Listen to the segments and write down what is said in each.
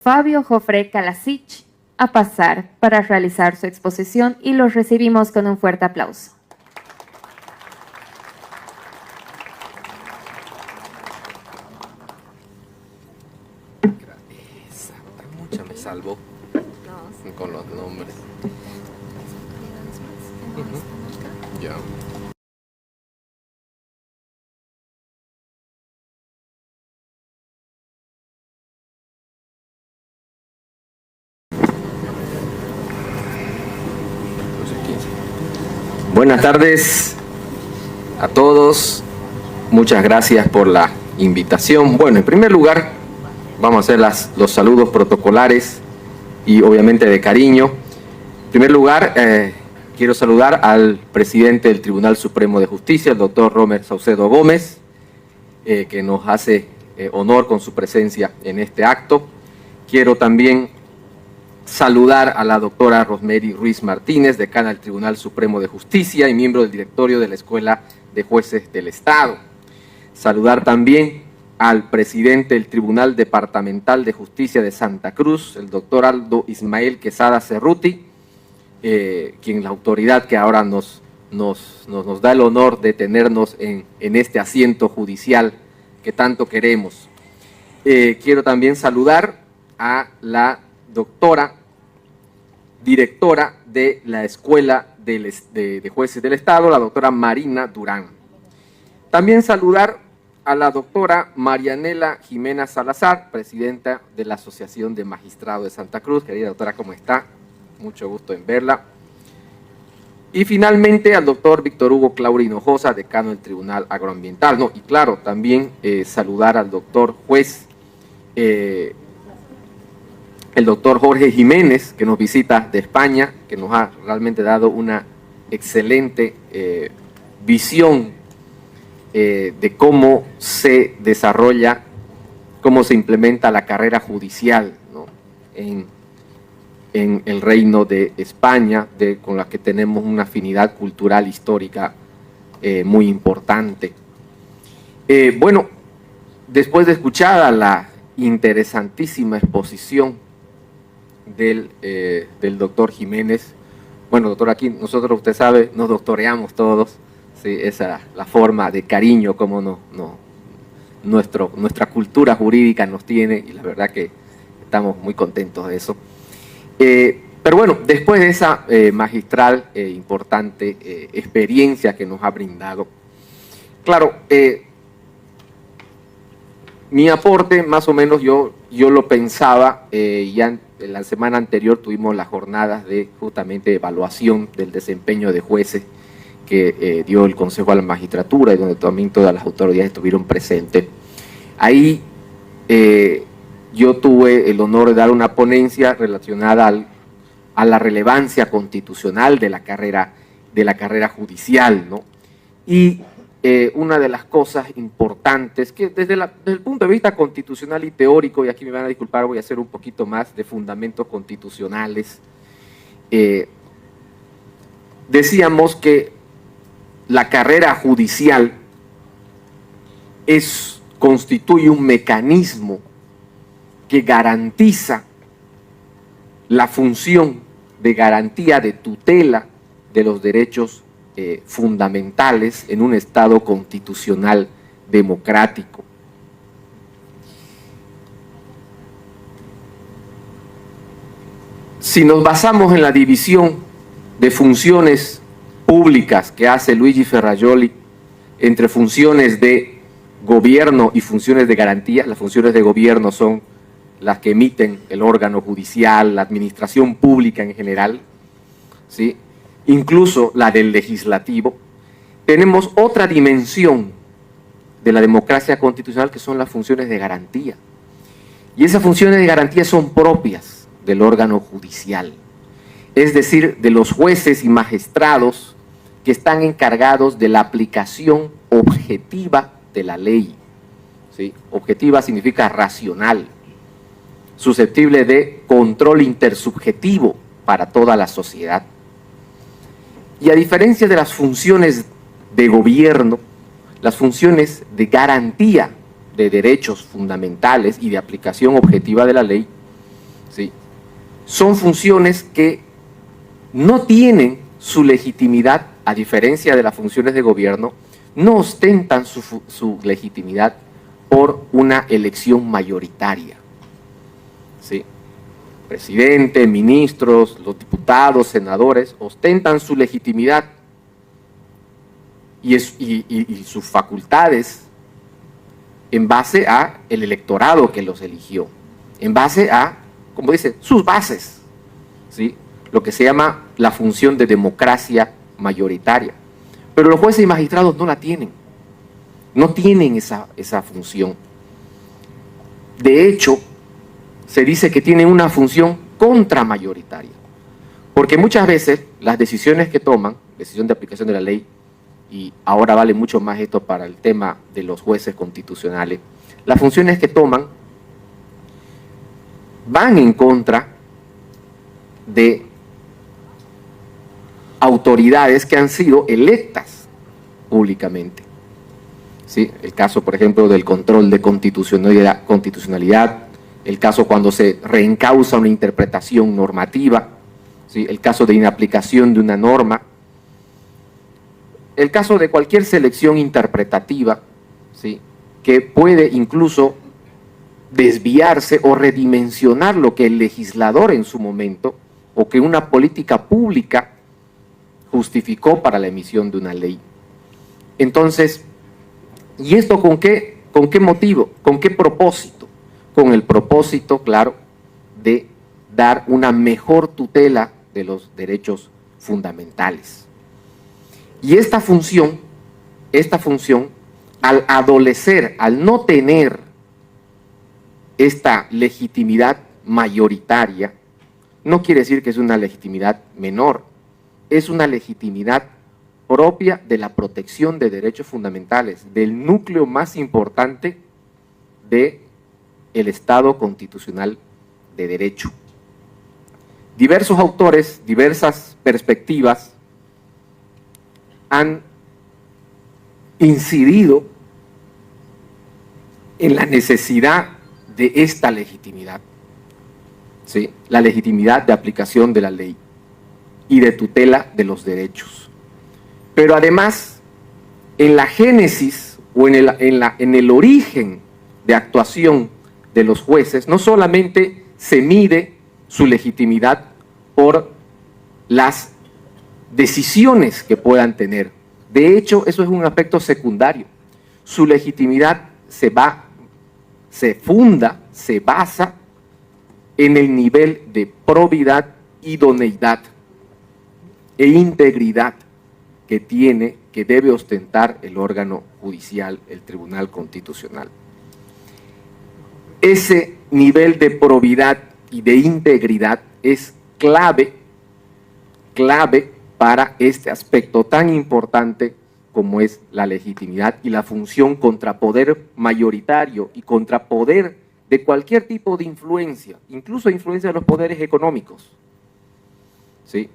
Fabio Jofre Kalasic a pasar para realizar su exposición y los recibimos con un fuerte aplauso. Esa, mucha me salvó con los nombres. Ya. Buenas tardes a todos. Muchas gracias por la invitación. Bueno, en primer lugar, vamos a hacer los saludos protocolares y obviamente de cariño. En primer lugar, quiero saludar al presidente del Tribunal Supremo de Justicia, el doctor Romer Saucedo Gómez, que nos hace honor con su presencia en este acto. Quiero también saludar a la doctora Rosemary Ruiz Martínez, decana del Tribunal Supremo de Justicia y miembro del directorio de la Escuela de Jueces del Estado. Saludar también al presidente del Tribunal Departamental de Justicia de Santa Cruz, el doctor Aldo Ismael Quesada Cerruti, quien la autoridad que ahora nos da el honor de tenernos en este asiento judicial que tanto queremos. Quiero también saludar a la doctora directora de la Escuela de Jueces del Estado, la doctora Marina Durán. También saludar a la doctora Marianela Jimena Salazar, presidenta de la Asociación de Magistrados de Santa Cruz. Querida doctora, ¿cómo está? Mucho gusto en verla. Y finalmente al doctor Víctor Hugo Claure Hinojosa, decano del Tribunal Agroambiental. Y claro, también saludar al doctor juez, el doctor Jorge Jiménez, que nos visita de España, que nos ha realmente dado una excelente visión de cómo se desarrolla, cómo se implementa la carrera judicial, ¿no?, en el Reino de España, con la que tenemos una afinidad cultural histórica muy importante. Bueno, después de escuchada la interesantísima exposición del doctor Jiménez, bueno, doctor, aquí nosotros, usted sabe, nos doctoreamos todos, ¿sí? Esa la forma de cariño como nuestra cultura jurídica nos tiene, y la verdad que estamos muy contentos de eso. Pero bueno, después de esa magistral importante experiencia que nos ha brindado, claro, mi aporte más o menos yo lo pensaba, ya en la semana anterior tuvimos las jornadas de justamente evaluación del desempeño de jueces que dio el Consejo a la Magistratura y donde también todas las autoridades estuvieron presentes. Ahí yo tuve el honor de dar una ponencia relacionada a la relevancia constitucional de la carrera judicial, ¿no? Y una de las cosas importantes que desde el punto de vista constitucional y teórico, y aquí me van a disculpar, voy a hacer un poquito más de fundamentos constitucionales, decíamos que la carrera judicial constituye un mecanismo que garantiza la función de garantía de tutela de los derechos fundamentales en un Estado constitucional democrático. Si nos basamos en la división de funciones públicas que hace Luigi Ferrajoli entre funciones de gobierno y funciones de garantía, las funciones de gobierno son las que emiten el órgano judicial, la administración pública en general, ¿sí?, incluso la del legislativo. Tenemos otra dimensión de la democracia constitucional que son las funciones de garantía. Y esas funciones de garantía son propias del órgano judicial, es decir, de los jueces y magistrados que están encargados de la aplicación objetiva de la ley, ¿sí? Objetiva significa racional, susceptible de control intersubjetivo para toda la sociedad. Y a diferencia de las funciones de gobierno, las funciones de garantía de derechos fundamentales y de aplicación objetiva de la ley ¿sí? Son funciones que no tienen su legitimidad, a diferencia de las funciones de gobierno, no ostentan su legitimidad por una elección mayoritaria, ¿sí? Presidente, ministros, los diputados, senadores, ostentan su legitimidad y sus facultades en base a el electorado que los eligió, en base a, como dice, sus bases, ¿sí? Lo que se llama la función de democracia mayoritaria. Pero los jueces y magistrados no la tienen, no tienen esa función. De hecho, se dice que tienen una función contramayoritaria, porque muchas veces las decisiones que toman, decisión de aplicación de la ley, y ahora vale mucho más esto para el tema de los jueces constitucionales, las funciones que toman van en contra de autoridades que han sido electas públicamente. ¿Sí? El caso, por ejemplo, del control de constitucionalidad, el caso cuando se reencausa una interpretación normativa, ¿sí? El caso de inaplicación de una norma, el caso de cualquier selección interpretativa, ¿sí? Que puede incluso desviarse o redimensionar lo que el legislador en su momento o que una política pública justificó para la emisión de una ley. Entonces, ¿y esto con qué motivo? ¿Con qué propósito? Con el propósito, claro, de dar una mejor tutela de los derechos fundamentales. Y esta función, al adolecer, al no tener esta legitimidad mayoritaria, no quiere decir que es una legitimidad menor, es una legitimidad propia de la protección de derechos fundamentales, del núcleo más importante del Estado constitucional de derecho. Diversos autores, diversas perspectivas han incidido en la necesidad de esta legitimidad, ¿sí? La legitimidad de aplicación de la ley y de tutela de los derechos. Pero además, en la génesis o en el origen de actuación de los jueces, no solamente se mide su legitimidad por las decisiones que puedan tener. De hecho, eso es un aspecto secundario. Su legitimidad se funda, se basa en el nivel de probidad, idoneidad e integridad que debe ostentar el órgano judicial, el Tribunal Constitucional. Ese nivel de probidad y de integridad es clave para este aspecto tan importante como es la legitimidad y la función contra poder mayoritario y contra poder de cualquier tipo de influencia, incluso influencia de los poderes económicos, ¿sí?,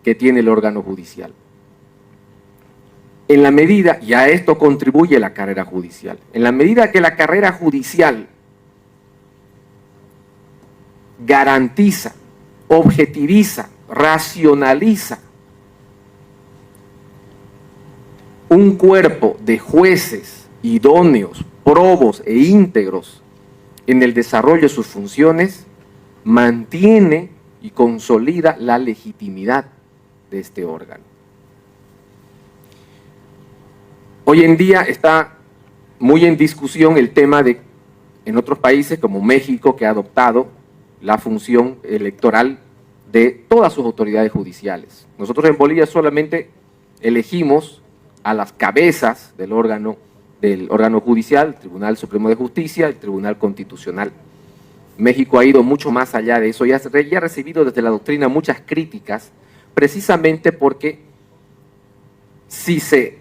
que tiene el órgano judicial. En la medida, y a esto contribuye la carrera judicial, en la medida que la carrera judicial garantiza, objetiviza, racionaliza un cuerpo de jueces idóneos, probos e íntegros en el desarrollo de sus funciones, mantiene y consolida la legitimidad de este órgano. Hoy en día está muy en discusión el tema de, en otros países como México, que ha adoptado la función electoral de todas sus autoridades judiciales. Nosotros en Bolivia solamente elegimos a las cabezas del órgano judicial, el Tribunal Supremo de Justicia, el Tribunal Constitucional. México ha ido mucho más allá de eso y ha recibido desde la doctrina muchas críticas, precisamente porque si se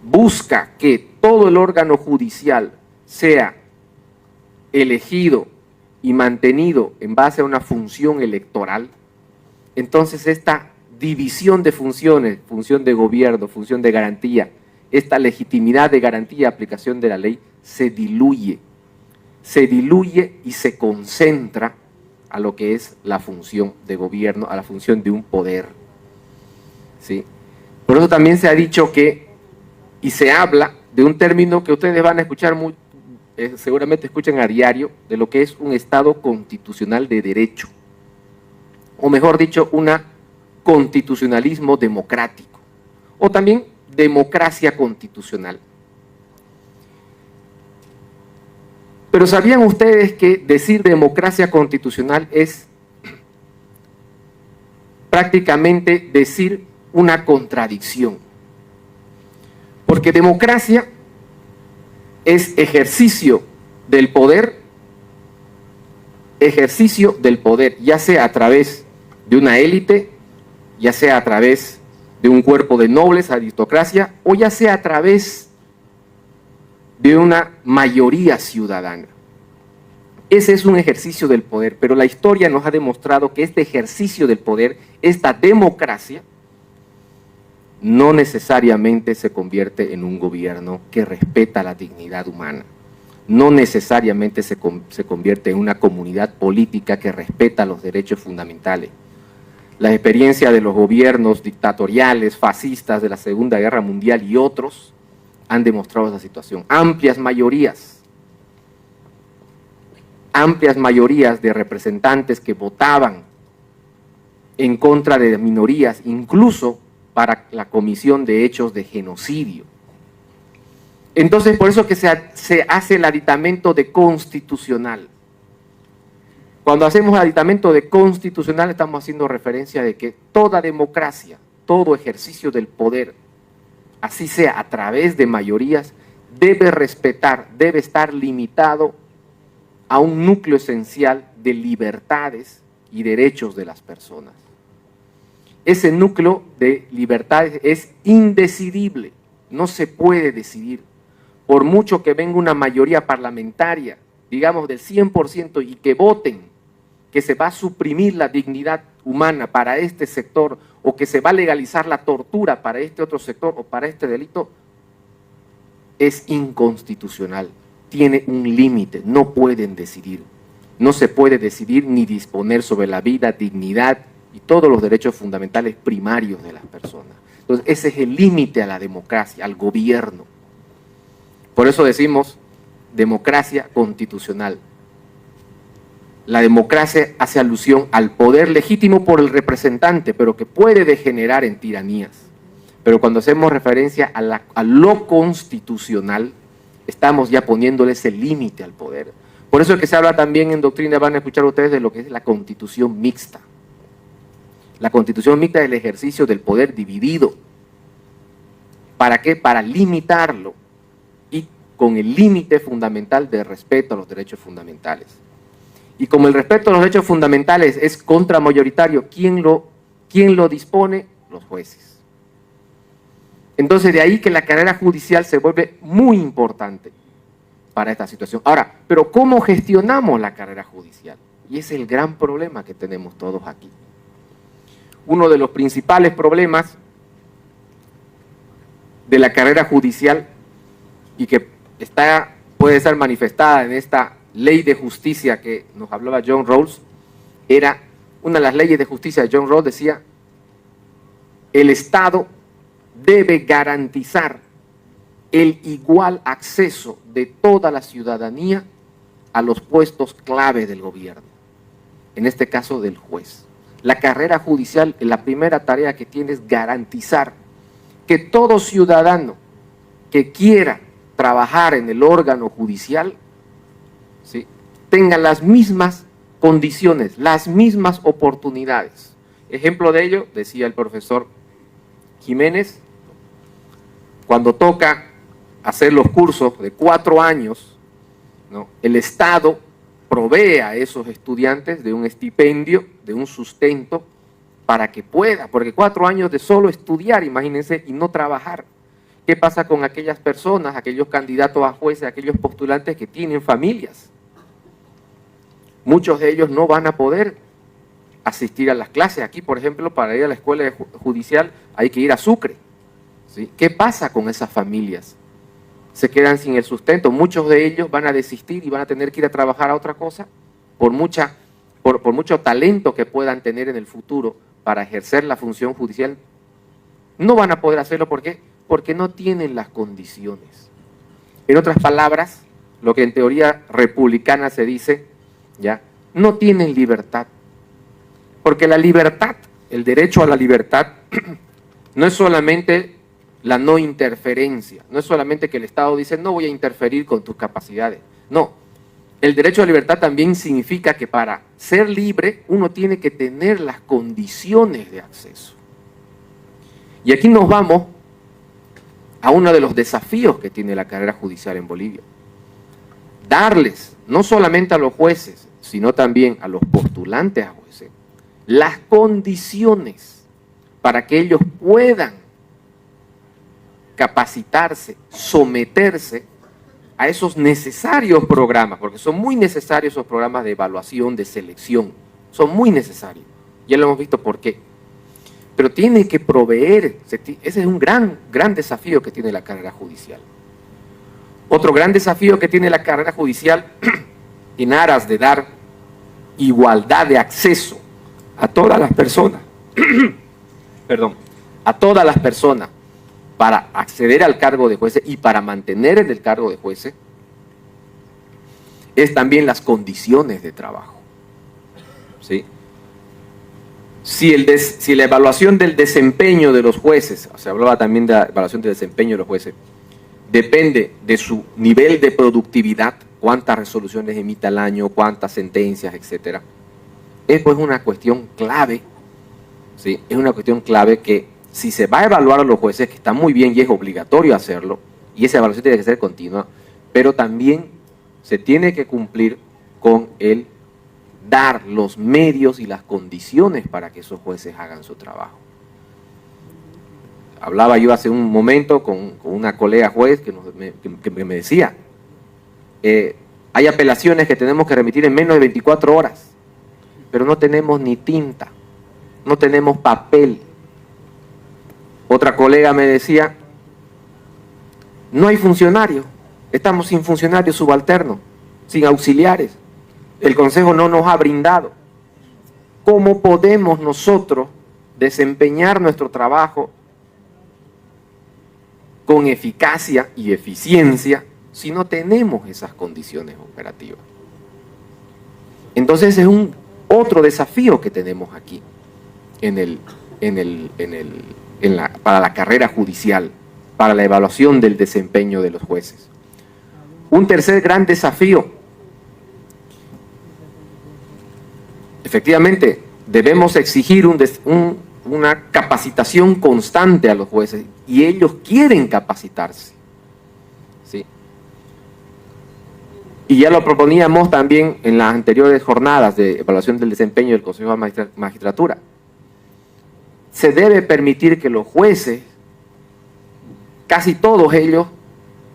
busca que todo el órgano judicial sea elegido y mantenido en base a una función electoral, entonces esta división de funciones, función de gobierno, función de garantía, esta legitimidad de garantía y aplicación de la ley se diluye. se diluye y se concentra a lo que es la función de gobierno, a la función de un poder, ¿sí? Por eso también se ha dicho que, y se habla de un término que ustedes van a escuchar seguramente escuchan a diario, de lo que es un Estado constitucional de derecho, o mejor dicho, un constitucionalismo democrático, o también democracia constitucional. Pero ¿sabían ustedes que decir democracia constitucional es prácticamente decir una contradicción? Porque democracia es ejercicio del poder, ya sea a través de una élite, ya sea a través de un cuerpo de nobles, aristocracia, o ya sea a través de una mayoría ciudadana. Ese es un ejercicio del poder, pero la historia nos ha demostrado que este ejercicio del poder, esta democracia, no necesariamente se convierte en un gobierno que respeta la dignidad humana. No necesariamente se convierte en una comunidad política que respeta los derechos fundamentales. La experiencia de los gobiernos dictatoriales, fascistas de la Segunda Guerra Mundial y otros han demostrado esa situación. Amplias mayorías de representantes que votaban en contra de minorías, incluso para la comisión de hechos de genocidio. Entonces, por eso que se hace el aditamento de constitucional. Cuando hacemos el aditamento de constitucional, estamos haciendo referencia de que toda democracia, todo ejercicio del poder, así sea a través de mayorías, debe respetar, debe estar limitado a un núcleo esencial de libertades y derechos de las personas. Ese núcleo de libertades es indecidible, no se puede decidir. Por mucho que venga una mayoría parlamentaria, digamos del 100%, y que voten que se va a suprimir la dignidad humana para este sector, o que se va a legalizar la tortura para este otro sector o para este delito, es inconstitucional, tiene un límite, no pueden decidir. No se puede decidir ni disponer sobre la vida, dignidad y todos los derechos fundamentales primarios de las personas. Entonces, ese es el límite a la democracia, al gobierno. Por eso decimos democracia constitucional. La democracia hace alusión al poder legítimo por el representante, pero que puede degenerar en tiranías. Pero cuando hacemos referencia a lo constitucional, estamos ya poniéndole ese límite al poder. Por eso es que se habla también en doctrina, van a escuchar ustedes, de lo que es la constitución mixta. La constitución mixta es el ejercicio del poder dividido. ¿Para qué? Para limitarlo y con el límite fundamental de respeto a los derechos fundamentales. Y como el respeto a los derechos fundamentales es contramayoritario, ¿quién lo dispone? Los jueces. Entonces, de ahí que la carrera judicial se vuelve muy importante para esta situación. Ahora, ¿pero cómo gestionamos la carrera judicial? Y ese es el gran problema que tenemos todos aquí. Uno de los principales problemas de la carrera judicial, y que puede ser manifestada en esta ley de justicia que nos hablaba John Rawls, era una de las leyes de justicia de John Rawls, decía: el Estado debe garantizar el igual acceso de toda la ciudadanía a los puestos clave del gobierno, en este caso del juez. La carrera judicial, la primera tarea que tiene es garantizar que todo ciudadano que quiera trabajar en el órgano judicial, ¿sí?, tenga las mismas condiciones, las mismas oportunidades. Ejemplo de ello, decía el profesor Jiménez, cuando toca hacer los cursos de 4 años, ¿no?, el Estado provee a esos estudiantes de un estipendio, de un sustento, para que pueda, porque 4 años de solo estudiar, imagínense, y no trabajar. ¿Qué pasa con aquellas personas, aquellos candidatos a jueces, aquellos postulantes que tienen familias? Muchos de ellos no van a poder asistir a las clases. Aquí, por ejemplo, para ir a la escuela judicial hay que ir a Sucre, ¿sí? ¿Qué pasa con esas familias? se quedan sin el sustento. Muchos de ellos van a desistir y van a tener que ir a trabajar a otra cosa por mucho talento que puedan tener en el futuro para ejercer la función judicial. No van a poder hacerlo, ¿por qué? Porque no tienen las condiciones. En otras palabras, lo que en teoría republicana se dice, ¿ya? No tienen libertad. Porque la libertad, el derecho a la libertad, no es solamente la no interferencia, no es solamente que el Estado dice no voy a interferir con tus capacidades. No, el derecho a la libertad también significa que para ser libre uno tiene que tener las condiciones de acceso. Y aquí nos vamos a uno de los desafíos que tiene la carrera judicial en Bolivia. Darles, no solamente a los jueces, sino también a los postulantes a jueces, las condiciones para que ellos puedan capacitarse, someterse a esos necesarios programas, porque son muy necesarios esos programas de evaluación, de selección, son muy necesarios. Ya lo hemos visto por qué. Pero tiene que proveer, ese es un gran desafío que tiene la carrera judicial. Otro gran desafío que tiene la carrera judicial, en aras de dar igualdad de acceso a todas las personas, a todas las personas, para acceder al cargo de jueces y para mantener en el cargo de jueces, es también las condiciones de trabajo. ¿Sí? Si la evaluación del desempeño de los jueces, se hablaba también de la evaluación del desempeño de los jueces, depende de su nivel de productividad, cuántas resoluciones emite al año, cuántas sentencias, etcétera, es pues una cuestión clave, ¿sí? Es una cuestión clave que si se va a evaluar a los jueces, que está muy bien y es obligatorio hacerlo, y esa evaluación tiene que ser continua, pero también se tiene que cumplir con el dar los medios y las condiciones para que esos jueces hagan su trabajo. Hablaba yo hace un momento con una colega juez que me decía, hay apelaciones que tenemos que remitir en menos de 24 horas, pero no tenemos ni tinta, no tenemos papel. Otra colega me decía, no hay funcionarios, estamos sin funcionarios subalternos, sin auxiliares, el Consejo no nos ha brindado. ¿Cómo podemos nosotros desempeñar nuestro trabajo con eficacia y eficiencia si no tenemos esas condiciones operativas? Entonces es otro desafío que tenemos aquí para la carrera judicial, para la evaluación del desempeño de los jueces. Un tercer gran desafío. Efectivamente, debemos exigir una capacitación constante a los jueces y ellos quieren capacitarse. ¿Sí? Y ya lo proponíamos también en las anteriores jornadas de evaluación del desempeño del Consejo de Magistratura. Se debe permitir que los jueces, casi todos ellos,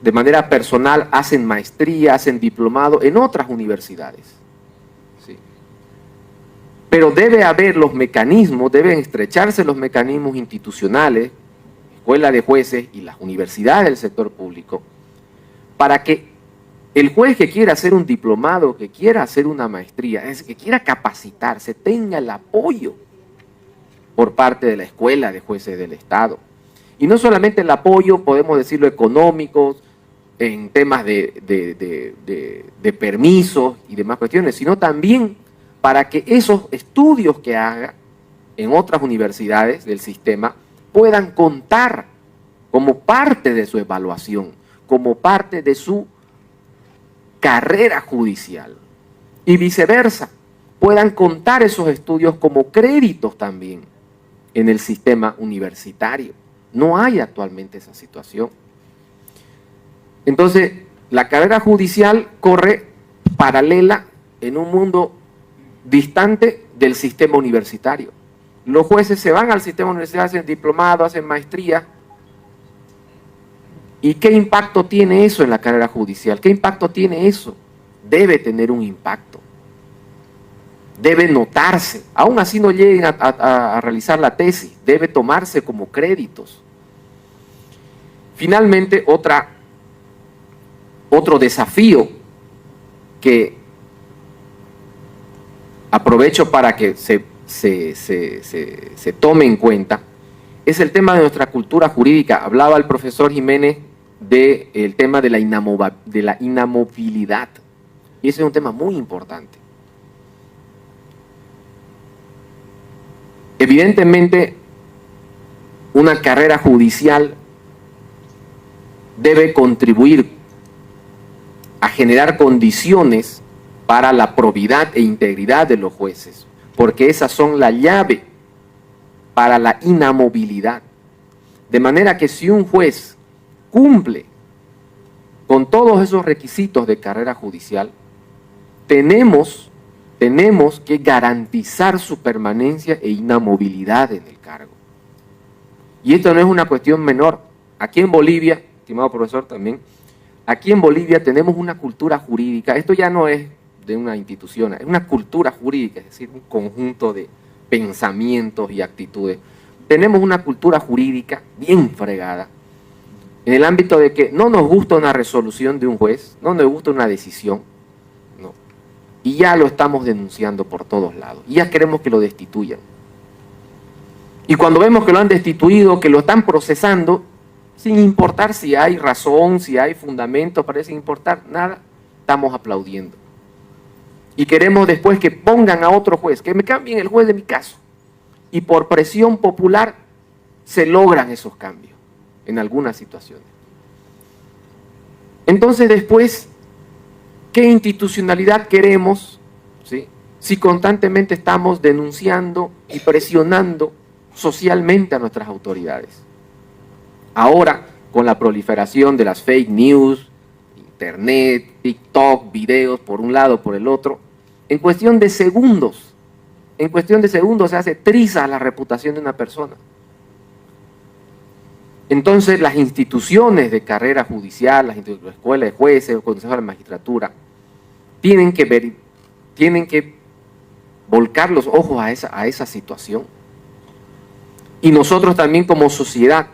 de manera personal, hacen maestría, hacen diplomado en otras universidades. ¿Sí? Pero debe haber los mecanismos, deben estrecharse los mecanismos institucionales, escuela de jueces y las universidades del sector público, para que el juez que quiera hacer un diplomado, que quiera hacer una maestría, que quiera capacitarse, tenga el apoyo por parte de la Escuela de Jueces del Estado. Y no solamente el apoyo, podemos decirlo, económico, en temas de permisos y demás cuestiones, sino también para que esos estudios que haga en otras universidades del sistema puedan contar como parte de su evaluación, como parte de su carrera judicial. Y viceversa, puedan contar esos estudios como créditos también en el sistema universitario. No hay actualmente esa situación. Entonces, la carrera judicial corre paralela en un mundo distante del sistema universitario. Los jueces se van al sistema universitario, hacen diplomado, hacen maestría. ¿Y qué impacto tiene eso en la carrera judicial? ¿Qué impacto tiene eso? Debe tener un impacto. Debe notarse. Aún así no lleguen a realizar la tesis. Debe tomarse como créditos. Finalmente, otra Otro desafío que aprovecho para que se tome en cuenta es el tema de nuestra cultura jurídica. Hablaba el profesor Jiménez del tema de la inamovilidad. Y ese es un tema muy importante. Evidentemente, una carrera judicial debe contribuir a generar condiciones para la probidad e integridad de los jueces, porque esas son la llave para la inamovilidad. De manera que si un juez cumple con todos esos requisitos de carrera judicial, tenemos que garantizar su permanencia e inamovilidad en el cargo. Y esto no es una cuestión menor. Aquí en Bolivia, estimado profesor también, aquí en Bolivia tenemos una cultura jurídica, esto ya no es de una institución, es una cultura jurídica, es decir, un conjunto de pensamientos y actitudes. Tenemos una cultura jurídica bien fregada, en el ámbito de que no nos gusta una resolución de un juez, no nos gusta una decisión, no. Y ya lo estamos denunciando por todos lados, y ya queremos que lo destituyan. Y cuando vemos que lo han destituido, que lo están procesando, sin importar si hay razón, si hay fundamento, parece importar nada, estamos aplaudiendo. Y queremos después que pongan a otro juez, que me cambien el juez de mi caso. Y por presión popular se logran esos cambios en algunas situaciones. Entonces después, ¿qué institucionalidad queremos? ¿Sí? Si constantemente estamos denunciando y presionando socialmente a nuestras autoridades. Ahora, con la proliferación de las fake news, internet, TikTok, videos por un lado, por el otro, en cuestión de segundos se hace trizas la reputación de una persona. Entonces, las instituciones de carrera judicial, las escuelas de jueces, el Consejo de la Magistratura, tienen que volcar los ojos a esa situación. Y nosotros también como sociedad,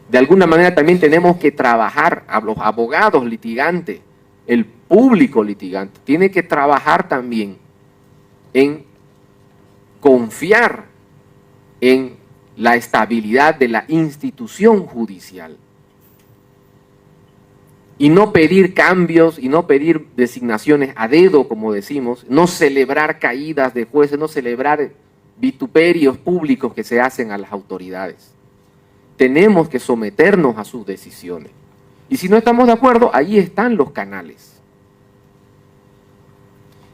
de alguna manera también tenemos que trabajar, a los abogados litigantes, el público litigante, tiene que trabajar también en confiar en la estabilidad de la institución judicial. Y no pedir cambios y no pedir designaciones a dedo, como decimos, no celebrar caídas de jueces, no celebrar vituperios públicos que se hacen a las autoridades. Tenemos que someternos a sus decisiones. Y si no estamos de acuerdo, ahí están los canales.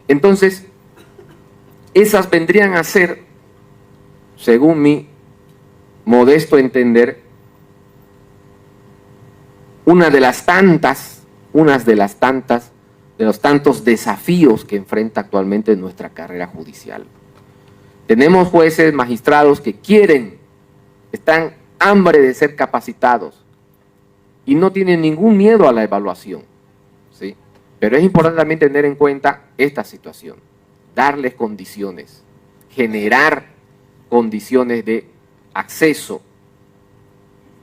Entonces, esas vendrían a ser, según mi modesto entender, de los tantos desafíos que enfrenta actualmente nuestra carrera judicial. Tenemos jueces, magistrados que están hambre de ser capacitados y no tienen ningún miedo a la evaluación, ¿sí? Pero es importante también tener en cuenta esta situación, darles condiciones, generar condiciones de acceso,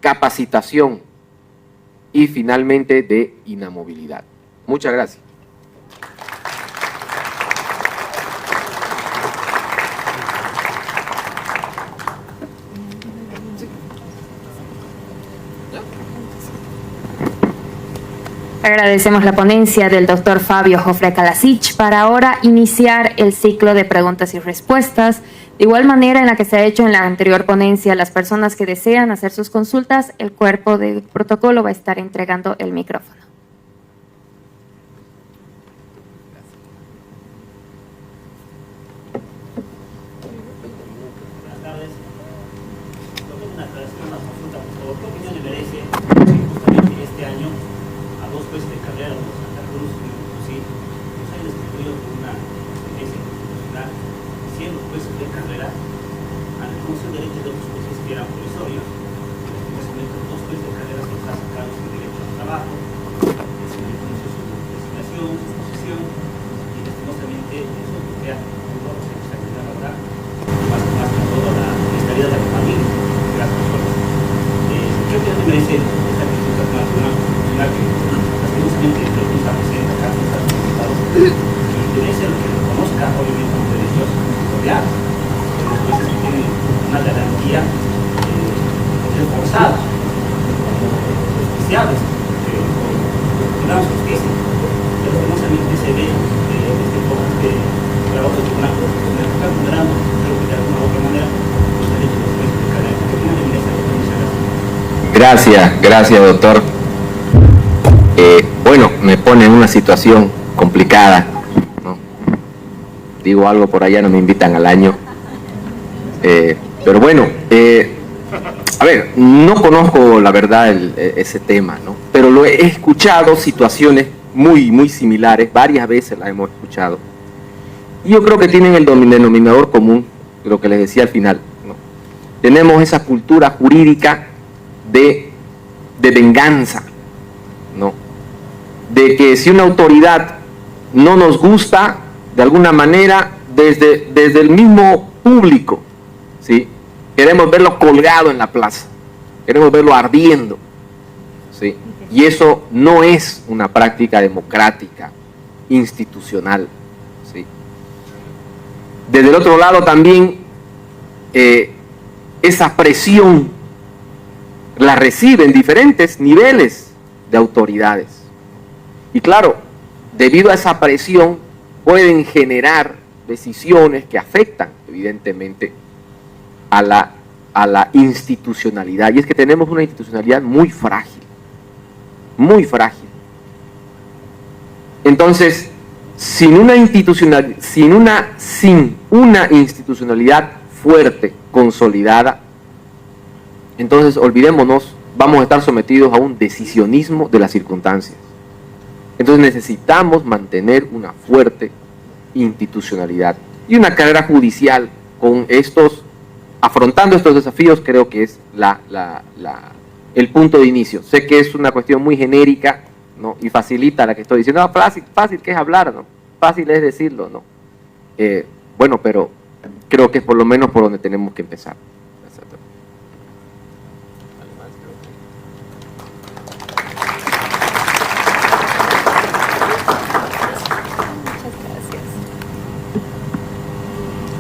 capacitación y finalmente de inamovilidad. Muchas gracias. Agradecemos la ponencia del doctor Fabio Jofre Kalasic para ahora iniciar el ciclo de preguntas y respuestas. De igual manera en la que se ha hecho en la anterior ponencia, las personas que desean hacer sus consultas, el cuerpo de protocolo va a estar entregando el micrófono. Buenas tardes. Doctor, una aclaración, una consulta, por favor. ¿Qué opinión le merece justamente este año a dos jueces de carrera, los Santa Cruz y Potosí, los hayan destituido por una sentencia constitucional, siendo jueces de carrera, han reconocido derechos de otros jueces que eran provisorios? En ese momento, dos jueces de carrera se les ha sacado su derecho al trabajo, se les reconoció su designación, su posición, y lastimosamente eso queda futuro, se ha quedado ahora, más que todo la estabilidad de la familia de las personas. ¿Qué opinión le merece esta actitud nacional que lastimosamente creo que Gracias, doctor. Bueno, me pone en una situación complicada, ¿no? Digo algo por allá, no me invitan al año. Pero bueno, a ver, no conozco la verdad ese tema, ¿no? Pero lo he escuchado, situaciones muy similares, varias veces las hemos escuchado. Y yo creo que tienen el denominador común, de lo que les decía al final, ¿no? Tenemos esa cultura jurídica de venganza, ¿no? De que si una autoridad no nos gusta, de alguna manera, desde el mismo público, ¿sí? Queremos verlo colgado en la plaza, queremos verlo ardiendo, ¿sí? Y eso no es una práctica democrática, institucional, ¿sí? Desde el otro lado también, esa presión la reciben diferentes niveles de autoridades. Y claro, debido a esa presión pueden generar decisiones que afectan evidentemente a la institucionalidad. Y es que tenemos una institucionalidad muy frágil, muy frágil. Entonces, sin una institucionalidad fuerte, consolidada, entonces olvidémonos, vamos a estar sometidos a un decisionismo de las circunstancias. Entonces necesitamos mantener una fuerte institucionalidad y una carrera judicial con afrontando estos desafíos. Creo que es el punto de inicio. Sé que es una cuestión muy genérica, ¿no? Y facilita la que estoy diciendo. Fácil que es hablar, ¿no? Fácil es decirlo, ¿no? Bueno, pero creo que es por lo menos por donde tenemos que empezar.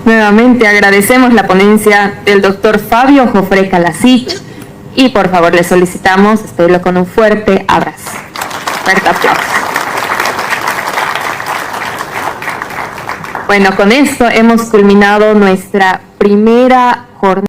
Nuevamente agradecemos la ponencia del doctor Fabio Jofré Kalasic y por favor le solicitamos despedirlo con un fuerte abrazo. Fuerte aplauso. Bueno, con esto hemos culminado nuestra primera jornada.